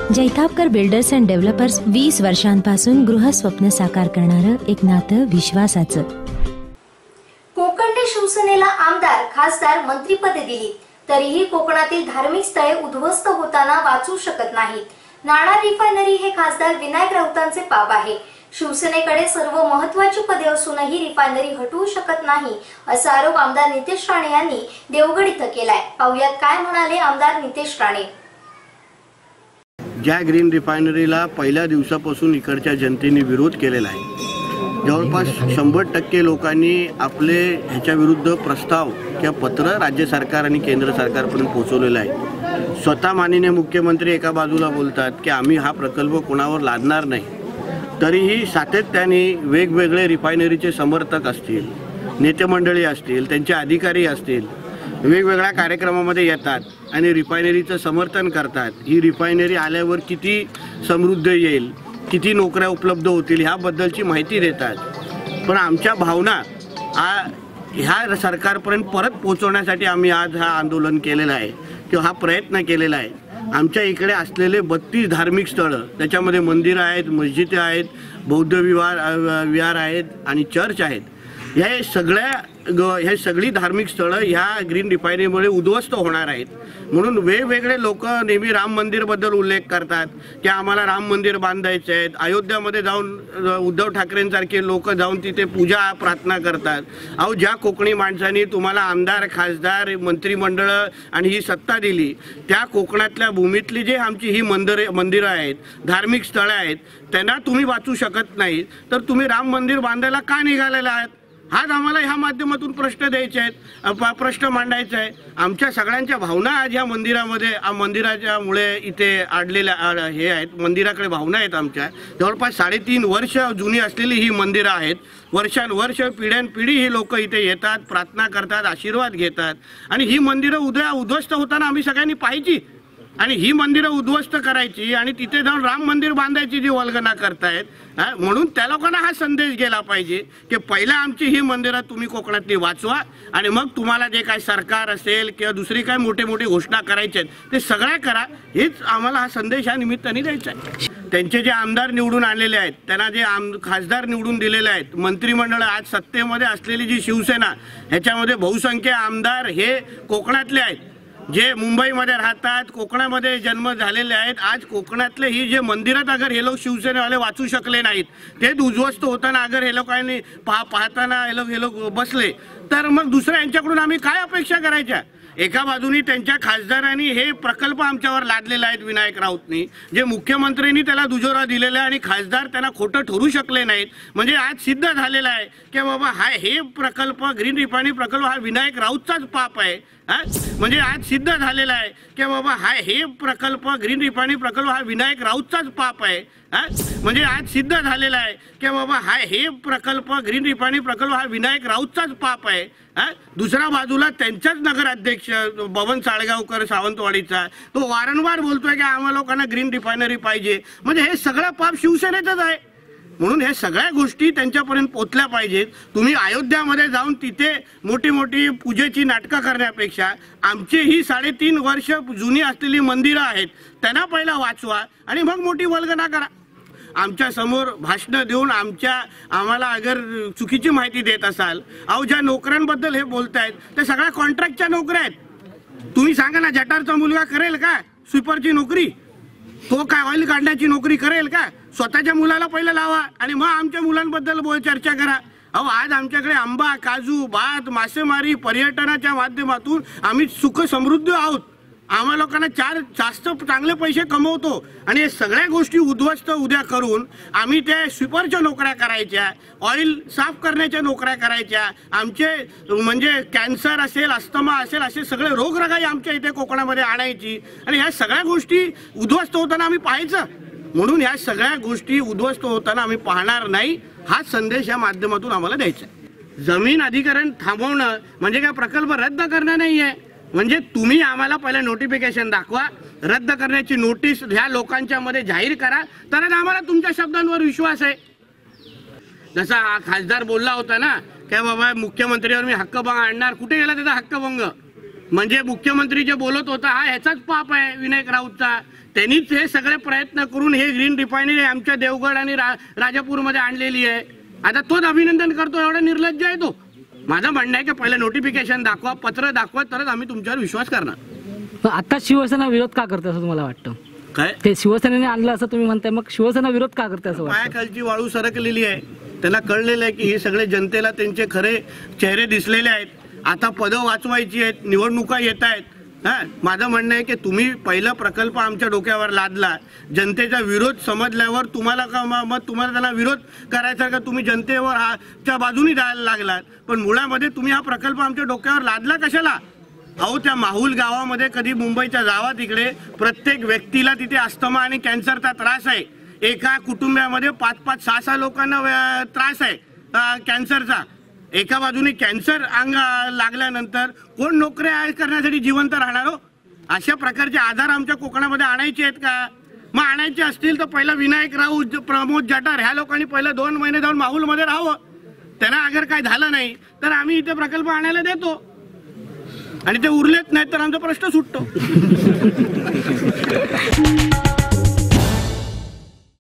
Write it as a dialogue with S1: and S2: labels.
S1: Jaitapkar builders and developers 20 वर्षांपासून गृहस्वप्न साकार करणारं एक नातं विश्वासाचं।
S2: कोकणने शिवसेनेला आमदार, खासदार, मंत्रीपदे दिली तरीही कोकणातील धार्मिक स्थळे उद्ध्वस्त होताना वाचू शकत नाहीत। नाणार रिफायनरी हे खासदार विनायक राऊतांचे पाप आहे। शिवसेनेकडे सर्व महत्त्वाची पदे असूनही रिफायनरी हटवू शकत नाही असा आरोप आमदार नितेश राणे यांनी देवगड इथं केलाय। पाहुयात काय म्हणाले आमदार नितेश राणे।
S3: ज्या ग्रीन रिफायनरीला पहिल्या दिवसापासून इकडच्या जनतेने विरोध केलेला आहे, जवळपास 100% लोकांनी आपले ह्याच्या विरुद्ध प्रस्ताव किंवा पत्र राज्य सरकार आणि केंद्र सरकारपर्यंत पोहोचवलेलं आहे। स्वतः माननीय मुख्यमंत्री एका बाजूला बोलतात की आम्ही हा प्रकल्प कोणावर लादणार नाही, तरीही सातत्याने वेगवेगळे रिफायनरीचे समर्थक असतील, नेते मंडळी असतील, त्यांचे अधिकारी असतील, वेगवेगळ्या कार्यक्रमामध्ये येतात आणि रिफायनरीचं समर्थन करतात। ही रिफायनरी आल्यावर किती समृद्ध येईल, किती नोकऱ्या उपलब्ध होतील ह्याबद्दलची माहिती देतात। पण आमच्या भावना ह्या सरकारपर्यंत परत पोहोचवण्यासाठी आम्ही आज हा आंदोलन केलेलं आहे किंवा हा प्रयत्न केलेला आहे। आमच्या इकडे असलेले 32 धार्मिक स्थळं, त्याच्यामध्ये मंदिरं आहेत, मस्जिदी आहेत, बौद्ध विहार आहेत आणि चर्च आहेत, हे सगळी धार्मिक स्थळं ह्या ग्रीन रिफायनरीमुळे उद्ध्वस्त होणार आहेत। म्हणून वेगवेगळे लोक नेहमी राम मंदिरबद्दल उल्लेख करतात की आम्हाला राम मंदिर बांधायचे आहेत। अयोध्यामध्ये जाऊन उद्धव ठाकरेंसारखे लोक जाऊन तिथे पूजा प्रार्थना करतात। अहो, ज्या कोकणी माणसांनी तुम्हाला आमदार, खासदार, मंत्रिमंडळ आणि ही सत्ता दिली, त्या कोकणातल्या भूमीतली जे आमची ही मंदिरं आहेत, धार्मिक स्थळं आहेत, त्यांना तुम्ही वाचू शकत नाही, तर तुम्ही राम मंदिर बांधायला का निघालेला आहात? हाच आम्हाला ह्या माध्यमातून प्रश्न द्यायचे आहेत, प्रश्न मांडायचा आहे। आमच्या सगळ्यांच्या भावना आज ह्या मंदिराच्या मुळे इथे आडलेल्या हे आहेत, मंदिराकडे भावना आहेत आमच्या। जवळपास 3.5 वर्ष जुनी असलेली ही मंदिरं आहेत। वर्षानुवर्ष पिढ्यानपिढी ही लोक इथे येतात, प्रार्थना करतात, आशीर्वाद घेतात आणि ही मंदिरं उद्ध्वस्त होताना आम्ही सगळ्यांनी पाहिजे आणि ही मंदिरं उद्ध्वस्त करायची आणि तिथे जाऊन राम मंदिर बांधायची जी वल्गना करतायत, म्हणून त्या लोकांना हा संदेश गेला पाहिजे की पहिला आमची ही मंदिरं तुम्ही कोकणातली वाचवा आणि मग तुम्हाला जे काय सरकार असेल किंवा दुसरी काय मोठे घोषणा करायच्या आहेत ते सगळ्या करा। हेच आम्हाला हा संदेश या निमित्ताने द्यायचा आहे। त्यांचे जे आमदार निवडून आणलेले आहेत, त्यांना जे खासदार निवडून दिलेले आहेत, मंत्रिमंडळ आज सत्तेमध्ये असलेली जी शिवसेना, ह्याच्यामध्ये बहुसंख्य आमदार हे कोकणातले आहेत, जे मुंबईमध्ये राहतात, कोकणामध्ये जन्म झालेले आहेत। आज कोकणातले ही जे मंदिरात अगर हे लोक शिवसेनेवाले वाचू शकले नाहीत, ते उद्ध्वस्त होताना अगर हे लोकांनी पाहताना हे लोक बसले, तर मग दुसऱ्या यांच्याकडून आम्ही काय अपेक्षा करायच्या? एका बाजूनी त्यांच्या खासदारांनी हे प्रकल्प आमच्यावर लादलेले आहेत, विनायक राऊतनी, जे मुख्यमंत्र्यांनी त्याला दुजोरा दिलेला आहे आणि खासदार त्यांना खोटं ठरू शकले नाहीत। म्हणजे आज सिद्ध झालेलं आहे की बाबा हे प्रकल्प, ग्रीन रिफायनरी प्रकल्प हा विनायक राऊतचाच पाप आहे। म्हणजे आज सिद्ध झालेलं आहे की बाबा हे प्रकल्प, ग्रीन रिफायनरी प्रकल्प हा विनायक राऊतचाच पाप आहे। म्हणजे आज सिद्ध झालेलं आहे की बाबा हे प्रकल्प, ग्रीन रिफायनरी प्रकल्प हा विनायक राऊतचाच पाप आहे। दुसऱ्या बाजूला त्यांचाच नगराध्यक्ष बबन साळगावकर सावंतवाडीचा, तो वारंवार बोलतोय की आम्हा लोकांना ग्रीन रिफायनरी पाहिजे। म्हणजे हे सगळं पाप शिवसेनेचंच आहे। म्हणून हे सगळ्या गोष्टी त्यांच्यापर्यंत पोहोचल्या पाहिजेत। तुम्ही अयोध्यामध्ये जाऊन तिथे मोठी पूजेची नाटकं करण्यापेक्षा आमची ही 3.5 वर्ष जुनी असलेली मंदिरं आहेत, त्यांना पहिला वाचवा आणि मग मोठी वल्गना करा। आमच्या समोर भाषणं देऊन आम्हाला अगर चुकीची माहिती देत असाल, अहो ज्या नोकऱ्यांबद्दल हे बोलतायत त्या सगळ्या कॉन्ट्रॅक्टच्या नोकऱ्या आहेत। तुम्ही सांगा ना, जटारचा मुलगा करेल का स्वीपरची नोकरी? तो काय ऑइल काढण्याची नोकरी करेल का? स्वतःच्या मुलाला पहिलं लावा आणि मग आमच्या मुलांबद्दल चर्चा करा। अहो, आज आमच्याकडे आंबा, काजू, भात, मासेमारी, पर्यटनाच्या माध्यमातून आम्ही सुख समृद्ध आहोत। आम्हा लोकांना जास्त चांगले पैसे कमवतो आणि हे सगळ्या गोष्टी उद्ध्वस्त उद्या करून आम्ही त्या स्वीपरच्या नोकऱ्या करायच्या, ऑइल साफ करण्याच्या नोकऱ्या करायच्या, आमचे म्हणजे कॅन्सर असेल, अस्थमा असेल, असे सगळे रोगराई आमच्या इथे कोकणामध्ये आणायची आणि ह्या सगळ्या गोष्टी उद्ध्वस्त होताना आम्ही पाहायचं। म्हणून ह्या सगळ्या गोष्टी उद्ध्वस्त होताना आम्ही पाहणार नाही, हा संदेश या माध्यमातून आम्हाला द्यायचा आहे। जमीन अधिग्रहण थांबवणं म्हणजे काय प्रकल्प रद्द करणं नाही आहे। म्हणजे तुम्ही आम्हाला पहिलं नोटिफिकेशन दाखवा, रद्द करण्याची नोटीस ह्या लोकांच्या मध्ये जाहीर करा, तरच आम्हाला तुमच्या शब्दांवर विश्वास आहे। जसा हा खासदार बोलला होता ना की बाबा मुख्यमंत्र्यांवर मी हक्कभंग आणणार, कुठे गेला त्याचा हक्कभंग? म्हणजे मुख्यमंत्री जे बोलत होता हा ह्याचाच पाप आहे विनायक राऊतचा. त्यांनीच हे सगळे प्रयत्न करून हे ग्रीन रिफायनरी आमच्या देवगड आणि राजापूरमध्ये आणलेली आहे. आता तोच अभिनंदन करतो, एवढा निर्लज्ज आहे तो. माझं म्हणणं आहे की पहिले नोटिफिकेशन दाखवा, पत्र दाखवा, तरच आम्ही तुमच्यावर विश्वास करणार.
S4: आता शिवसेना विरोध का करते असं तुम्हाला वाटतं?
S3: काय
S4: ते शिवसेनेने आणलं असं तुम्ही म्हणताय, मग शिवसेना विरोध का करते असं वाटतं?
S3: पायाखालची वाळू सरकलेली आहे. त्याला कळलेलं आहे की हे सगळे जनतेला त्यांचे खरे चेहरे दिसलेले आहेत. आता पदं वाचवायची आहेत, निवडणुका येत आहेत. माझं म्हणणं आहे की तुम्ही पहिला प्रकल्प आमच्या डोक्यावर लादला, जनतेचा विरोध समजल्यावर तुम्हाला का मग तुम्हाला त्याला विरोध करायचा का? तुम्ही जनतेवर च्या बाजूनी जायला लागलात. पण मुळामध्ये तुम्ही हा प्रकल्प आमच्या डोक्यावर लादला कशाला? अहो, त्या माहुल गावामध्ये कधी मुंबईच्या जावा तिकडे प्रत्येक व्यक्तीला तिथे अस्थमा आणि कॅन्सरचा त्रास आहे. एका कुटुंबामध्ये 5-5, 6-6 लोकांना त्रास आहे कॅन्सरचा. एका बाजूने कॅन्सर अंग लागल्यानंतर कोण नोकऱ्या करण्यासाठी जिवंत राहणार हो? अशा प्रकारचे आजार आमच्या कोकणामध्ये आणायचे आहेत का? मग आणायचे असतील तर पहिला विनायक राऊत, प्रमोद जठार ह्या लोकांनी पहिला 2 महिने जाऊन माहुलमध्ये राहावं. त्यांना अगर काय झालं नाही तर आम्ही इथे प्रकल्प आणायला देतो, आणि ते उरलेच नाही तर आमचा प्रश्न सुटतो.